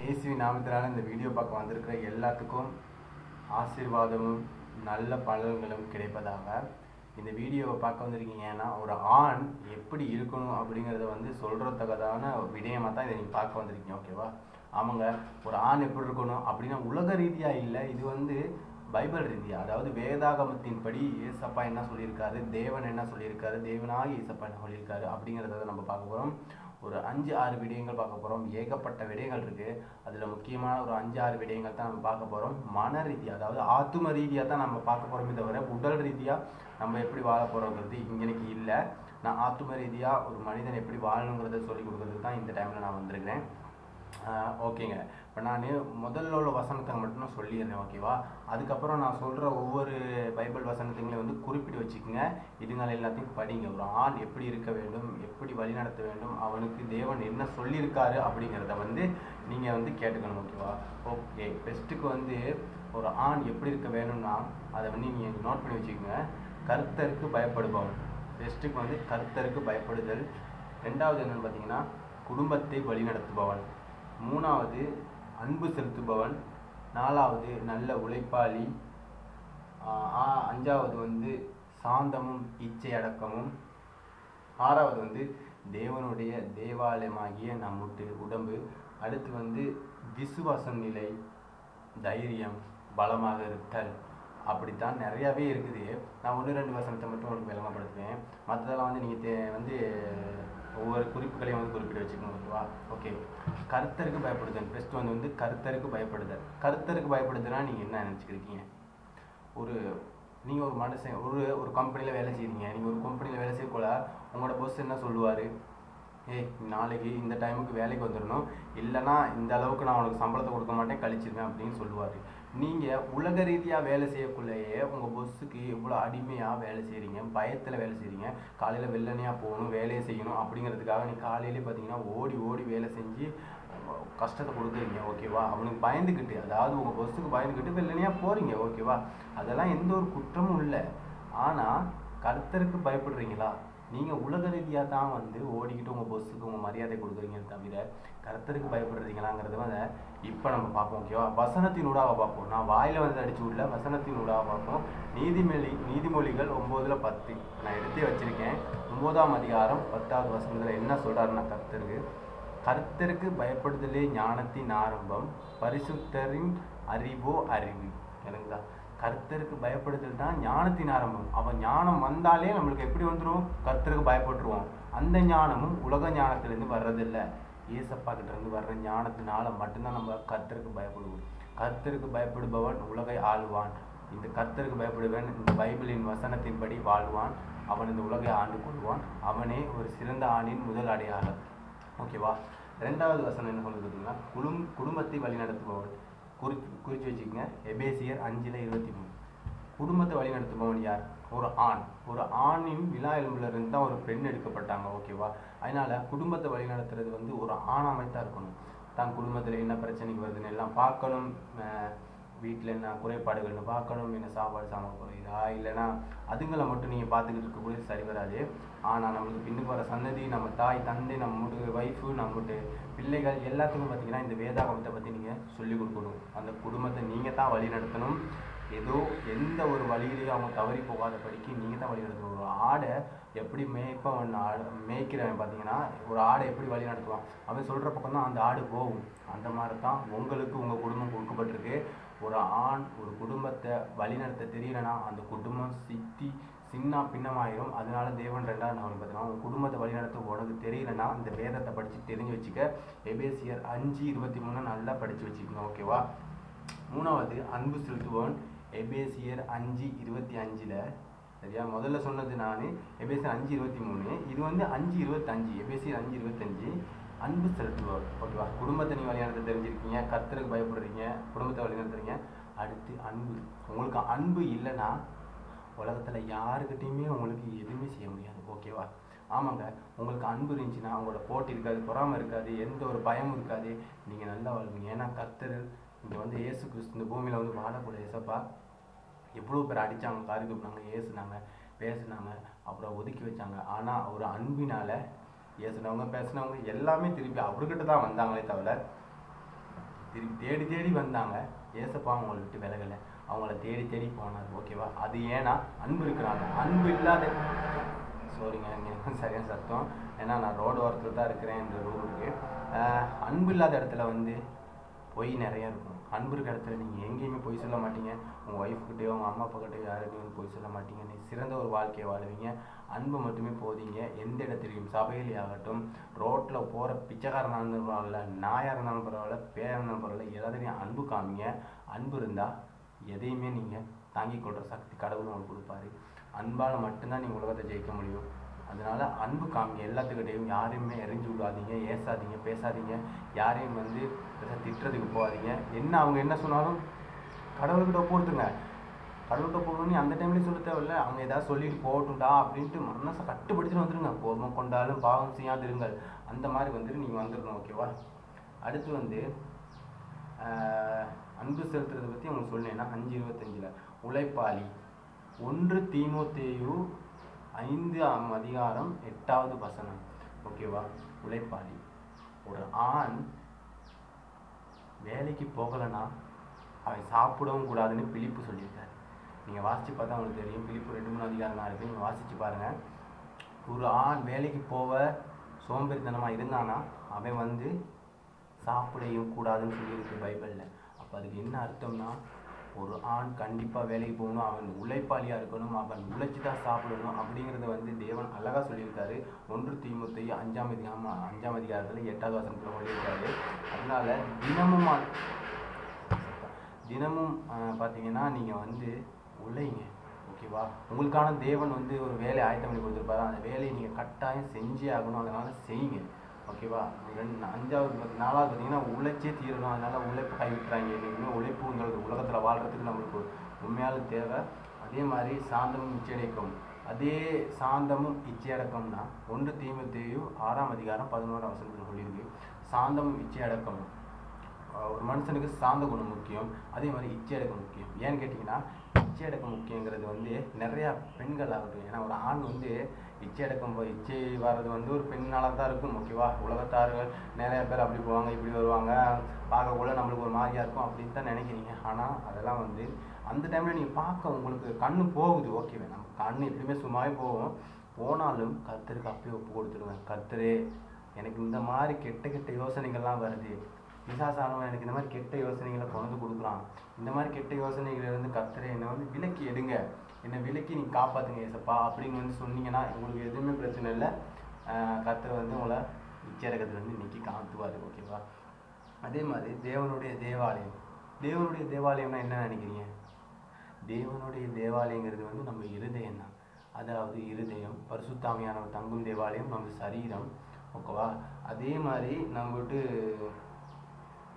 இயேசுவின் நாமத்தினால இந்த வீடியோ பார்க்க வந்திருக்கிற எல்லாத்துக்கும் ஆசீர்வாதமும் நல்ல பலன்களும் கிடைப்பதாக. இந்த வீடியோவை பார்க்க வந்திருக்கீங்கன்னா ஒரு ஆண் எப்படி இருக்கணும் அப்படிங்கிறத சொல்கிறதுக்கான விடயமாக தான் இதை நீங்கள் பார்க்க வந்திருக்கீங்க. ஓகேவா? ஆமாங்க, ஒரு ஆண் எப்படி இருக்கணும் அப்படின்னா உலக ரீதியாக இல்லை, இது பைபிள் ரீதியாக, அதாவது வேதாகமத்தின் படி ஏசப்பா என்ன சொல்லியிருக்காரு, தேவன் என்ன சொல்லியிருக்காரு, தேவனாக ஏசப்பா என்ன சொல்லியிருக்காரு அப்படிங்கிறத நம்ம பார்க்க போகிறோம். ஒரு 5-6 விடயங்கள் பார்க்க போகிறோம். ஏகப்பட்ட விடயங்கள் இருக்குது. அதில் முக்கியமான ஒரு 5-6 விடயங்கள் தான் நம்ம பார்க்க போகிறோம். மன ரீதியாக, அதாவது ஆத்தும ரீதியாக தான் நம்ம பார்க்க போகிறோமே தவிர உடல் ரீதியாக நம்ம எப்படி வாழ போகிறோங்கிறது இன்றைக்கி இல்லை. நான் ஆத்தும ரீதியாக ஒரு மனிதன் எப்படி வாழணுங்கிறத சொல்லிக் கொடுக்கறதுக்கு தான் இந்த டைமில் நான் வந்திருக்கிறேன். ஓகேங்க, இப்போ நான் முதல்ல உள்ள வசனத்தை மட்டும் நான் சொல்லிடுறேன். ஓகேவா? அதுக்கப்புறம் நான் சொல்கிற ஒவ்வொரு பைபிள் வசனத்தையும் குறிப்பிட்டு வச்சுக்கோங்க. இதுங்களை எல்லாத்தையும் படிங்க. ஒரு ஆண் எப்படி இருக்க வேண்டும், எப்படி வழிநடத்த வேண்டும், அவனுக்கு தேவன் என்ன சொல்லியிருக்காரு அப்படிங்கிறத நீங்கள் கேட்டுக்கணும். ஓகேவா? ஓகே, பெஸ்ட்டுக்கு ஒரு ஆண் எப்படி இருக்க வேணும்னா அதை நீங்கள் நோட் பண்ணி வச்சுக்கோங்க. கர்த்தருக்கு பயப்படுபவன். பெஸ்ட்டுக்கு கர்த்தருக்கு பயப்படுதல். ரெண்டாவது என்னென்னு பார்த்தீங்கன்னா குடும்பத்தை வழிநடத்துபவன். மூணாவது அன்பு செலுத்துபவன். நாலாவது நல்ல உழைப்பாளி. அஞ்சாவது சாந்தமும் இச்சை அடக்கமும். ஆறாவது தேவனுடைய தேவாலயமாகிய நம்முடைய உடம்பு. அடுத்து விசுவாசம் நிலை, தைரியம், பலமாக இருத்தல். அப்படித்தான் நிறையாவே இருக்குது. நான் 1-2 வசனத்தை மட்டும் உங்களுக்கு விளங்கப்படுத்துவேன். மற்றதெல்லாம் நீங்கள் ஒவ்வொரு குறிப்புகளையும் குறிப்பிட்டு வச்சுக்கணும். ஓகேவா? ஓகே, கர்த்தருக்கு பயப்படுதல். ஃபர்ஸ்ட் கர்த்தருக்கு பயப்படுதல். கர்த்தருக்கு பயப்படுதுன்னா நீங்கள் என்ன நினச்சிக்கிருக்கீங்க? நீங்கள் ஒரு மனுஷன் ஒரு கம்பெனியில் வேலை செய்கிறீங்க. நீங்கள் ஒரு கம்பெனியில் வேலை செய்யக்கூட உங்களோட பாஸ் என்ன சொல்லுவார்? நாளைக்கு இந்த டைமுக்கு வேலைக்கு வந்துடணும், இல்லைனா இந்த அளவுக்கு நான் உனக்கு சம்பளத்தை கொடுக்க மாட்டேன், கழிச்சிருவேன் அப்படின்னு சொல்லுவார். நீங்கள் உலக ரீதியாக வேலை செய்யக்குள்ளேயே உங்கள் பொஸ்ஸுக்கு எவ்வளோ அடிமையாக வேலை செய்கிறீங்க, பயத்தில் வேலை செய்கிறீங்க. காலையில் வெள்ளனையாக போகணும், வேலையை செய்யணும் அப்படிங்கிறதுக்காக நீ காலையிலே பார்த்தீங்கன்னா ஓடி ஓடி வேலை செஞ்சு கஷ்டத்தை கொடுக்குறீங்க. ஓகேவா? அவனுக்கு பயந்துக்கிட்டு, அதாவது உங்கள் பொஸ்ஸுக்கு பயந்துக்கிட்டு வெள்ளனையாக போகிறீங்க. ஓகேவா? அதெல்லாம் எந்த ஒரு குற்றமும் இல்லை. ஆனால் கர்த்தருக்கு பயப்படுறீங்களா? நீங்கள் உலக ரீதியாக தான் ஓடிக்கிட்டு உங்கள் பொஸ்ஸுக்கு உங்கள் மரியாதை கொடுக்குறீங்கன்னு தவிர கர்த்தருக்கு பயப்படுறீங்களாங்கிறது இப்போ நம்ம பார்ப்போம். ஓகேவா? வசனத்தின் ஊடாக பார்ப்போம். நான் வாயில் அடிச்சு உள்ள வசனத்தின் ஊடாக பார்ப்போம். நீதிமொழிகள் 9:10 நான் எடுத்தே வச்சுருக்கேன். 9ஆம் அதிகாரம் 10வது வசனத்தில் என்ன சொல்கிறாருன்னா, கர்த்தருக்கு பயப்படுதலே ஞானத்தின் ஆரம்பம், பரிசுத்தரின் அறிவோ அறிவு. எனக்குதா? கர்த்தருக்கு பயப்படுதல் தான் ஞானத்தின் ஆரம்பம். அவன் ஞானம் வந்தாலே நம்மளுக்கு எப்படி வந்துடும்? கர்த்தருக்கு பயப்பட்டுருவோம். அந்த ஞானமும் உலக ஞானத்திலேருந்து வர்றதில்லை, ஏசப்பா கிட்டேருந்து வர்ற ஞானத்தினால மட்டும்தான் நம்ம கர்த்தருக்கு பயப்படுவோம். கர்த்தருக்கு பயப்படுபவன் உலகை ஆளுவான். இந்த கர்த்தருக்கு பயப்படுவன் இந்த பைபிளின் வசனத்தின்படி வாழ்வான். அவன் இந்த உலகை ஆண்டு கொள்வான். அவனே ஒரு சிறந்த ஆணின் முதல் அடையாளம். ஓகேவா? 2வது வசனம் என்ன சொல்லுது பார்த்தீங்கன்னா, குடும்பத்தை வழிநடத்துபவன். குறித்து வச்சுக்கோங்க. எபேசியர் 5:23. குடும்பத்தை வழிநடத்துபவன் யார்? ஒரு ஆண். ஒரு ஆணின் விழா எலும்புலேருந்து தான் ஒரு பெண் எடுக்கப்பட்டாங்க. ஓகேவா? அதனால் குடும்பத்தை வழிநடத்துறது ஒரு ஆணாமைத்தான் இருக்கணும். தான் குடும்பத்தில் என்ன பிரச்சனைக்கு வருதுன்னு எல்லாம் பார்க்கணும். வீட்டில் என்ன குறைபாடுகள்னு பார்க்கணும். என்ன சாப்பாடு சாமான் குறையுதா, இல்லைன்னா அதுங்களை மட்டும் நீங்கள் பார்த்துக்கிட்டு இருக்கக்கூடிய சரி வராது. ஆனால் நம்மளுக்கு பின்னுக்கு வர சந்ததி, நம்ம தாய் தந்தை, நம்மளுடைய ஒய்ஃபு, நம்மளுடைய பிள்ளைகள் எல்லாத்துக்கும் பார்த்தீங்கன்னா இந்த வேதாகமத்தை பற்றி நீங்கள் சொல்லிக் கொடுக்கணும். அந்த குடும்பத்தை நீங்கள் தான் வழி நடத்தணும். எந்த ஒரு வழியிலையும் அவங்க தவறி போகாத படிக்கு நீங்கள் தான் வழி நடத்தணும். ஒரு ஆடை எப்படி மேய்க்கிறவன் பார்த்தீங்கன்னா, ஒரு ஆடை எப்படி வழி நடத்துவான்? அவன் சொல்கிற பக்கம் தான் அந்த ஆடு போகும். அந்த மாதிரி தான் உங்களுக்கு உங்கள் குடும்பம் கொடுக்கப்பட்டிருக்கு. ஒரு ஆண் ஒரு குடும்பத்தை வழிநடத்த தெரியலனா அந்த குடும்பம் சின்ன பின்னமாயிரும். அதனால தேவன் 2வது நாள் பார்த்தீங்கன்னா, உங்கள் குடும்பத்தை வழிநடத்த உனக்கு தெரியலனா இந்த வேதத்தை படித்து தெரிஞ்சு வச்சுக்க. எபேசியர் 5:23 நல்லா படித்து வச்சுக்கணும். ஓகேவா? 3வது அன்பு செலுத்துவன். எபேசியர் 5:25. சரியா? முதல்ல சொன்னது நான் எபேசியர் 5:23. இது 5:25. எபேசியர் 5:25 அன்பு செலுத்துவார். ஓகேவா? குடும்பத்தை நீ வழிநடத்த தெரிஞ்சிருக்கீங்க, கர்த்தருக்கு பயப்படுறீங்க, குடும்பத்தை வழிநடத்துறீங்க. அடுத்து அன்பு. உங்களுக்கு அன்பு இல்லைன்னா உலகத்தில் யாருக்கிட்டையுமே உங்களுக்கு எதுவுமே செய்ய முடியாது. ஓகேவா? ஆமாங்க, உங்களுக்கு அன்பு இருந்துச்சுன்னா அவங்களோட போட்டி இருக்காது, பொறாமை இருக்காது, எந்த ஒரு பயமும் இருக்காது. நீங்கள் நல்லா வாழ்வீங்க. ஏன்னா கர்த்தர் இங்கே இயேசு கிறிஸ்து இந்த பூமியில் வாழக்கூடிய ஏசப்பா எவ்வளோ பேர் அடித்தாங்க, காரி கூப்பினாங்க, ஏசுனாங்க, பேசுனாங்க, அப்புறம் ஒதுக்கி வச்சாங்க. ஆனால் ஒரு அன்பினால் ஏசுனவங்க பேசுனவங்க எல்லாமே திருப்பி அவர்கிட்ட தான் வந்தாங்களே தவிர திருப்பி தேடி தேடி வந்தாங்க. ஏசப்பா அவங்கள விட்டு விலகலை, அவங்கள தேடி தேடி போனார். ஓகேவா? அது ஏன்னா அன்பு இருக்கிறாங்க. அன்பு இல்லாத சாரிங்க, இங்கே சரியான சத்தம், ஏன்னா நான் ரோடு ஓரத்தில் தான் இருக்கிறேன். இந்த ரூமுக்கு அன்பு இல்லாத இடத்துல வந்து பொய் நிறையா இருக்கும். அன்பு இருக்கிற இடத்துல நீங்கள் எங்கேயுமே பொய் சொல்ல மாட்டீங்க. உங்கள் ஒய்ஃப்கிட்டயோ உங்கள் அம்மா அப்பாக்கிட்டயோ யாருக்கையும் பொய் சொல்ல மாட்டீங்க. நீ சிறந்த ஒரு வாழ்க்கையை வாழுவீங்க. அன்பு மட்டுமே போதீங்க. எந்த இடத்துலையும் சபையிலே ஆகட்டும், ரோட்டில் போகிற பிச்சைக்காரனாக இருந்தாலும் பரவாயில்ல, நாயாக இருந்தாலும் பரவாயில்ல, பேராக இருந்தாலும் பரவாயில்ல, எல்லாத்துலேயும் அன்பு காமிங்க. அன்பு இருந்தால் எதையுமே நீங்கள் தாங்கிக் கொள்கிற சக்தி கடவுள் உங்களுக்கு கொடுப்பாரு. அன்பால் மட்டும்தான் நீங்கள் உலகத்தை ஜெயிக்க முடியும். அதனால அன்பு காமிங்க எல்லாத்துக்கிட்டையும். யாரையுமே எரிஞ்சு விடாதீங்க, ஏசாதீங்க, பேசாதீங்க. யாரையும் வந்து திட்டுறதுக்கு போகாதீங்க. என்ன அவங்க என்ன சொன்னாலும் கடவுள்கிட்ட போட்டுங்க. கடவுள்கிட்ட போகணும்னு அந்த டைம்லேயும் சொல்ல தேவையில்ல. அவங்க ஏதாவது சொல்லிட்டு போகட்டும்டா அப்படின்ட்டு மனசை கட்டுப்படுத்திட்டு வந்துடுங்க. கோபம் கொண்டாலும் பாவம் செய்யாதிருங்கள், அந்த மாதிரி வந்துட்டு நீங்கள் வந்துடணும். ஓகேவா? அடுத்து வந்து அன்பு செலுத்துறதை பற்றி உங்களுக்கு சொன்னேன்னா 5:25 உழைப்பாளி. 1 தீமோத்தேயு 5:8 ஓகேவா? உழைப்பாளி. ஒரு ஆண் வேலைக்கு போகலைன்னா அவன் சாப்பிடவும் கூடாதுன்னு பிலிப்பு சொல்லியிருக்காரு. நீங்கள் வாசித்து பார்த்தா உங்களுக்கு தெரியும். பிலிப்பு 2-3 அதிகாரம் தான் இருக்குது, நீங்கள் வாசித்து பாருங்கள். ஒரு ஆண் வேலைக்கு போக சோம்பேறித்தனமாக இருந்தானா அவன் வந்து சாப்பிடையும் கூடாதுன்னு சொல்லியிருக்கு பைபிளில். அப்போ அதுக்கு என்ன அர்த்தம்னா, ஒரு ஆண் கண்டிப்பாக வேலைக்கு போகணும், அவன் உழைப்பாளியாக இருக்கணும், அவன் உழைச்சி தான் சாப்பிடணும் அப்படிங்கிறத வந்து தேவன் அழகாக சொல்லியிருக்காரு. 1 தீமோத்தேயு 5ஆம் அதிகாரத்தில் 8வது வசனத்தில் சொல்லியிருக்காரு. அதனால தினமும் பார்த்தீங்கன்னா நீங்கள் வந்து உழைங்க. ஓகேவா? உங்களுக்கான தேவன் வந்து ஒரு வேலையை ஆயத்தம் பண்ணி கொடுத்துருப்பாரு. அந்த வேலையை நீங்கள் கட்டாயம் செஞ்சே ஆகணும். அதனால் செய்யுங்க. ஓகேவா? 4வது பார்த்தீங்கன்னா உழைச்சே தீரணும். அதனால் உழைப்பு கைவிட்டுறாங்க. இனிமேல் உழைப்புங்கிறது உலகத்தில் வாழ்கிறதுக்கு நம்மளுக்கு உண்மையால தேவை. அதே மாதிரி சாந்தமும் இச்சையடக்கம். அதே சாந்தமும் இச்சையடக்கம்னா 1 தீமோத்தேயு 6ஆம் அதிகாரம் 11ஆம் வசனத்தில் சொல்லியிருக்கு. சாந்தமும் இச்சையடக்கமும். ஒரு மனுஷனுக்கு சாந்த குணம் முக்கியம், அதே மாதிரி இச்சையடக்கம் முக்கியம். ஏன்னு கேட்டிங்கன்னா, இச்சையடக்கம் முக்கியங்கிறது வந்து நிறையா பெண்கள் ஆகட்டும். ஏன்னா ஒரு ஆண் வந்து இச்சை வர்றது வந்து ஒரு பெண்ணால் தான் இருக்கும். ஓகேவா? உலகத்தார்கள் நிறைய பேர் அப்படி போவாங்க, இப்படி வருவாங்க, பார்க்கக்குள்ள நம்மளுக்கு ஒரு மாதிரியாக இருக்கும் அப்படின்னு தான் நினைக்கிறீங்க. ஆனால் அதெல்லாம் வந்து அந்த டைமில் நீங்கள் பார்க்க உங்களுக்கு கண்ணு போகுது. ஓகேவா? நம்ம கண்ணு எப்படியுமே சும்மாவே போனாலும் கர்த்தருக்கு அப்பயே ஒப்பு கொடுத்துருவேன். கர்த்தரே, எனக்கு இந்த மாதிரி கெட்ட யோசனைகள்லாம் வருது, பிசாசானவன் எனக்கு இந்த மாதிரி கெட்ட யோசனைகளை கொண்டு கொடுக்குறான், இந்த மாதிரி கெட்ட யோசனைகளிலிருந்து கர்த்தரே என்னை வந்து விலக்கி எடுங்க, என்னை விலக்கி நீங்கள் காப்பாற்றுங்க ஏசப்பா அப்படின்னு வந்து சொன்னீங்கன்னா உங்களுக்கு எதுவுமே பிரச்சனை இல்லை. கர்த்தர் வந்து உங்களை இச்சையடக்கத்துலேருந்து இன்னைக்கு காத்துவார். ஓகேவா? அதே மாதிரி தேவனுடைய தேவாலயம்னா என்ன நினைக்கிறீங்க? தேவனுடைய தேவாலயங்கிறது வந்து நம்ம இருதயம் தான். அதாவது இருதயம், பரிசுத்தாவியானவர் தங்கும் தேவாலயம் நம்ம சரீரம். ஓகேவா? அதே மாதிரி நம்மகிட்ட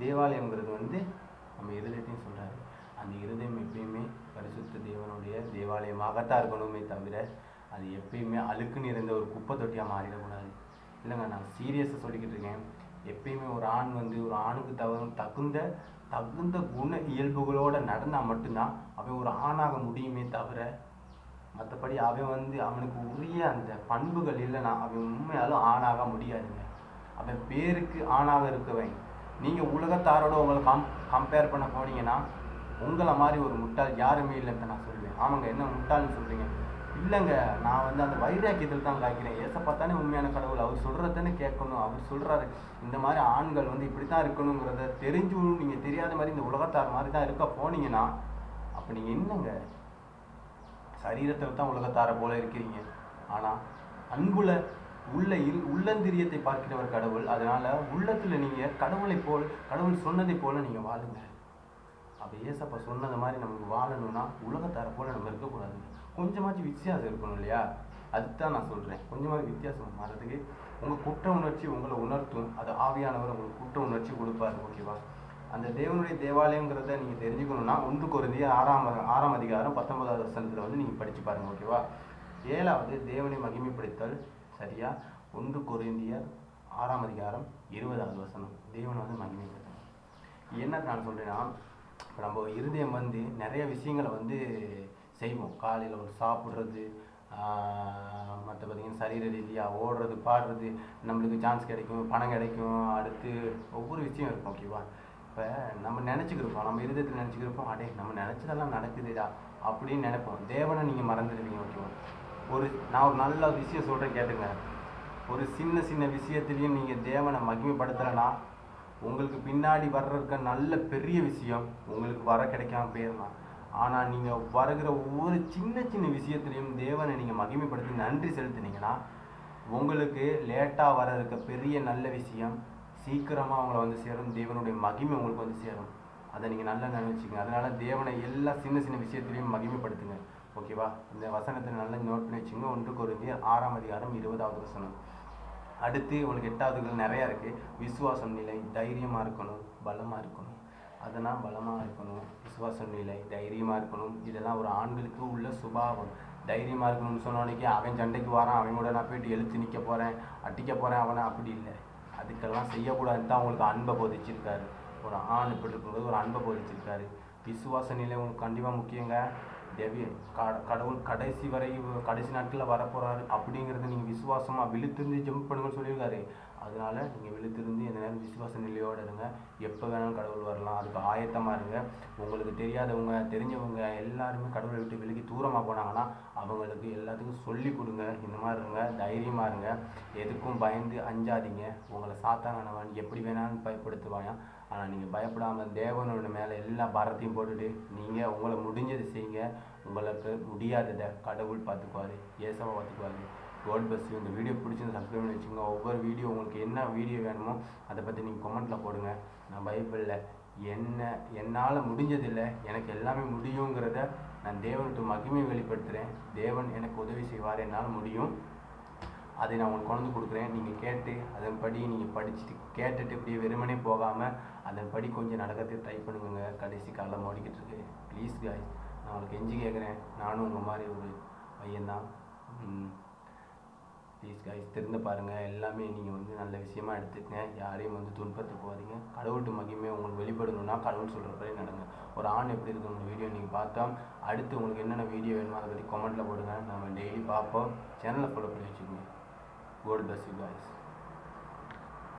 தேவாலயங்கிறது வந்து நம்ம இருதயத்தையும் சொல்கிறாரு. அந்த இருதயம் எப்பயுமே பரிசுத்த தேவனுடைய தேவாலயமாகத்தான் இருக்கணுமே தவிர அது எப்பயுமே அழுக்குன்னு இருந்த ஒரு குப்பை தொட்டியாக மாறிடக்கூடாது. இல்லைங்க, நான் சீரியஸாக சொல்லிக்கிட்டு இருக்கேன். எப்பயுமே ஒரு ஆண் வந்து ஒரு ஆணுக்கு தகுந்த குண இயல்புகளோடு நடந்தால் மட்டும்தான் அவன் ஒரு ஆணாக முடியுமே தவிர, மற்றபடி அவன் வந்து அவனுக்கு உரிய அந்த பண்புகள் இல்லைன்னா அவன் உண்மையாலும் ஆணாக முடியாதுங்க. அவன் பேருக்கு ஆணாக இருக்கவன். நீங்கள் உலகத்தாரோட உங்களை கம்பேர் பண்ண போனீங்கன்னா உங்களை மாதிரி ஒரு முட்டாள் யாருமே இல்லைன்னு நான் சொல்லுவேன். ஆமாங்க, என்ன முட்டாள்னு சொல்கிறீங்க? இல்லைங்க, நான் வந்து அந்த வைராக்கியத்தில் தான் காய்க்கிறேன். ஏசப்பாத்தானே உண்மையான கடவுள், அவர் சொல்கிறதானே கேட்கணும். அவர் சொல்கிறாரு இந்த மாதிரி ஆண்கள் வந்து இப்படி தான் இருக்கணுங்கிறத தெரிஞ்சு நீங்கள் தெரியாத மாதிரி இந்த உலகத்தார் மாதிரி தான் இருக்க போனீங்கன்னா அப்போ நீங்கள் என்னங்க, சரீரத்தில் தான் உலகத்தாரை போல இருக்கிறீங்க. ஆனால் அன்புல உள்ளந்திரியத்தை பார்க்கிறவர் கடவுள். அதனால உள்ளத்தில் நீங்கள் கடவுள் சொன்னதை போல நீங்கள் வாழுங்க. அப்போ ஏசப்பா சொன்னது மாதிரி நமக்கு வாழணும்னா உலகத்தாரை போல நம்ம இருக்கக்கூடாதுங்க. கொஞ்சமாச்சும் வித்தியாசம் இருக்கணும் இல்லையா? அதுதான் நான் சொல்கிறேன். கொஞ்சமாச்சும் வித்தியாசம் மாறதுக்கு உங்கள் குற்ற உணர்ச்சி உங்களை உணர்த்தும். அது ஆவியானவர் உங்களுக்கு குற்ற உணர்ச்சி கொடுப்பாரு. ஓகேவா? அந்த தேவனுடைய தேவாலயங்கிறத நீங்கள் தெரிஞ்சுக்கணுன்னா 1 கொரிந்தியர் 6ஆம் அதிகாரம் 19வது வசனத்தில் வந்து நீங்கள் படித்து பாருங்கள். ஓகேவா? 7வது தேவனை மகிமைப்படுத்தல். சரியா? 1 கொரிந்தியர் 6ஆம் அதிகாரம் 20வது வசனம். தேவனை வந்து மகிமைப்படுத்தணும். என்ன நான் சொல்கிறேன்னா, இப்போ நம்ம இருதயம் வந்து நிறைய விஷயங்களை வந்து செய்வோம். காலையில் ஒரு சாப்பிட்றது, மற்ற பார்த்திங்கன்னா சரீர ரீதியாக ஓடுறது, பாடுறது, நம்மளுக்கு சான்ஸ் கிடைக்கும், பணம் கிடைக்கும், அடுத்து ஒவ்வொரு விஷயம் இருக்கும். ஓகேவா? இப்போ நம்ம நினச்சிக்கிருப்போம், நம்ம இருதயத்தில் நினச்சிக்கிருப்போம், அடே நம்ம நினச்சதெல்லாம் நடக்குதுடா அப்படின்னு நினைப்போம். தேவனை நீங்கள் மறந்துடுவீங்க. ஓகேவா? நான் ஒரு நல்ல விஷயம் சொல்கிறேன் கேட்டுங்க. ஒரு சின்ன சின்ன விஷயத்துலையும் நீங்கள் தேவனை மகிமைப்படுத்தலைன்னா உங்களுக்கு பின்னாடி வர்றதுக்க நல்ல பெரிய விஷயம் உங்களுக்கு வர கிடைக்காம போயிடலாம். ஆனால் நீங்கள் வருகிற ஒவ்வொரு சின்ன சின்ன விஷயத்துலையும் தேவனை நீங்கள் மகிமைப்படுத்தி நன்றி செலுத்தினீங்கன்னா உங்களுக்கு லேட்டாக வர இருக்க பெரிய நல்ல விஷயம் சீக்கிரமாக அவங்கள வந்து சேரும். தேவனுடைய மகிமை உங்களுக்கு வந்து சேரும். அதை நீங்கள் நல்லா நினைச்சிங்க. அதனால் தேவனை எல்லா சின்ன சின்ன விஷயத்துலையும் மகிமைப்படுத்துங்க. ஓகேவா? இந்த வசனத்தை நல்லா நோட் பண்ணி வச்சுங்க. 1 கொரிந்தியர் 6:20 வசனம். அடுத்து உங்களுக்கு 8வதுகள் நிறையா இருக்குது. விசுவாசம் நிலை, தைரியமாக இருக்கணும், பலமாக இருக்கணும். அதெல்லாம் பலமாக இருக்கணும், விசுவாசம் நிலை, தைரியமாக இருக்கணும். இதெல்லாம் ஒரு ஆண்களுக்கு உள்ள சுபாவம். தைரியமாக இருக்கணும்னு சொன்னோன்னே அவன் சண்டைக்கு வரான், அவன் கூட நான் போயிட்டு எழுத்து நிற்க போகிறேன், அடிக்க போகிறேன், அவனை அப்படி இல்லை. அதுக்கெல்லாம் செய்யக்கூடாதுன்னு தான் அவங்களுக்கு அன்பை போதிச்சிருக்காரு. ஒரு ஆண் இப்படி இருக்கும்போது ஒரு அன்பை போதிச்சிருக்காரு. விசுவாச நிலை உங்களுக்கு கண்டிப்பாக முக்கியங்க. கடவுள் கடைசி நாட்களில் வரப்போகிறாரு அப்படிங்கிறத நீங்கள் விசுவாசமாக விழுத்திருந்து ஜம்ப் பண்ணுங்கன்னு சொல்லியிருக்காரு. அதனால நீங்கள் விழுத்திருந்து எந்த நேரம் விசுவாச நிலையோடு இருங்க. எப்போ வேணாலும் கடவுள் வரலாம், அதுக்கு ஆயத்தமாக இருங்க. உங்களுக்கு தெரியாதவங்க தெரிஞ்சவங்க எல்லாருமே கடவுளை விட்டு விலகி தூரமாக போனாங்கன்னா அவங்களுக்கு எல்லாத்துக்கும் சொல்லி கொடுங்க. இந்த மாதிரி இருங்க, தைரியமாக இருங்க, எதுக்கும் பயந்து அஞ்சாதீங்க. உங்களை சாத்தானவன் எப்படி வேணாலும் பயப்படுத்துவாங்க. ஆனால் நீங்கள் பயப்படாமல் தேவனோட மேலே எல்லா பாரத்தையும் போட்டுட்டு நீங்கள் உங்களை முடிஞ்சது செய்யுங்க. உங்களுக்கு முடியாததை கடவுள் பார்த்துக்குவார், ஏசவா பார்த்துக்குவார். God bless you. இந்த வீடியோ பிடிச்சிருந்து சப்ஸ்கிரைப் பண்ணி வச்சுக்கோங்க. ஒவ்வொரு வீடியோ உங்களுக்கு என்ன வீடியோ வேணுமோ அதை பற்றி நீங்கள் கமெண்ட்டில் போடுங்க. நான் பைபிளில் என்னால் முடிஞ்சதில்லை, எனக்கு எல்லாமே முடியுங்கிறத நான் தேவனுக்கு மகிமை வெளிப்படுத்துகிறேன். தேவன் எனக்கு உதவி செய்வார், என்னால் முடியும். அதை நான் உங்களுக்கு கொண்டு கொடுக்குறேன். நீங்கள் கேட்டு அதன்படி நீங்கள் படிச்சுட்டு கேட்டுட்டு இப்படியே வெறுமனே போகாமல் அதன்படி கொஞ்சம் நடக்கிறதுக்கு ட்ரை பண்ணுங்க. கடைசி காலம் ஓடிக்கிட்டு இருக்கு. ப்ளீஸ் காய்ஸ், நான் உங்களுக்கு எஞ்சி கேட்குறேன். நானும் உங்கள் மாதிரி ஒரு பையன்தான். ப்ளீஸ் காய்ஸ், திருந்த பாருங்கள். எல்லாமே நீங்கள் வந்து நல்ல விஷயமா எடுத்துக்கங்க. யாரையும் வந்து துன்பத்து போகாதீங்க. கடவுள்கிட்ட மகிமை உங்களுக்கு வெளிப்படணும்னா கடவுள் சொல்கிறப்படி நடங்க. ஒரு ஆண் எப்படி இருக்கு உங்கள் வீடியோ நீங்கள் பார்த்தா அடுத்து உங்களுக்கு என்னென்ன வீடியோ வேணுமோ அதை பற்றி கமெண்ட்டில் போடுங்க. நம்ம டெய்லி பார்ப்போம். சேனலை ஃபாலோ பண்ணி வச்சுக்கோங்க. God bless you guys.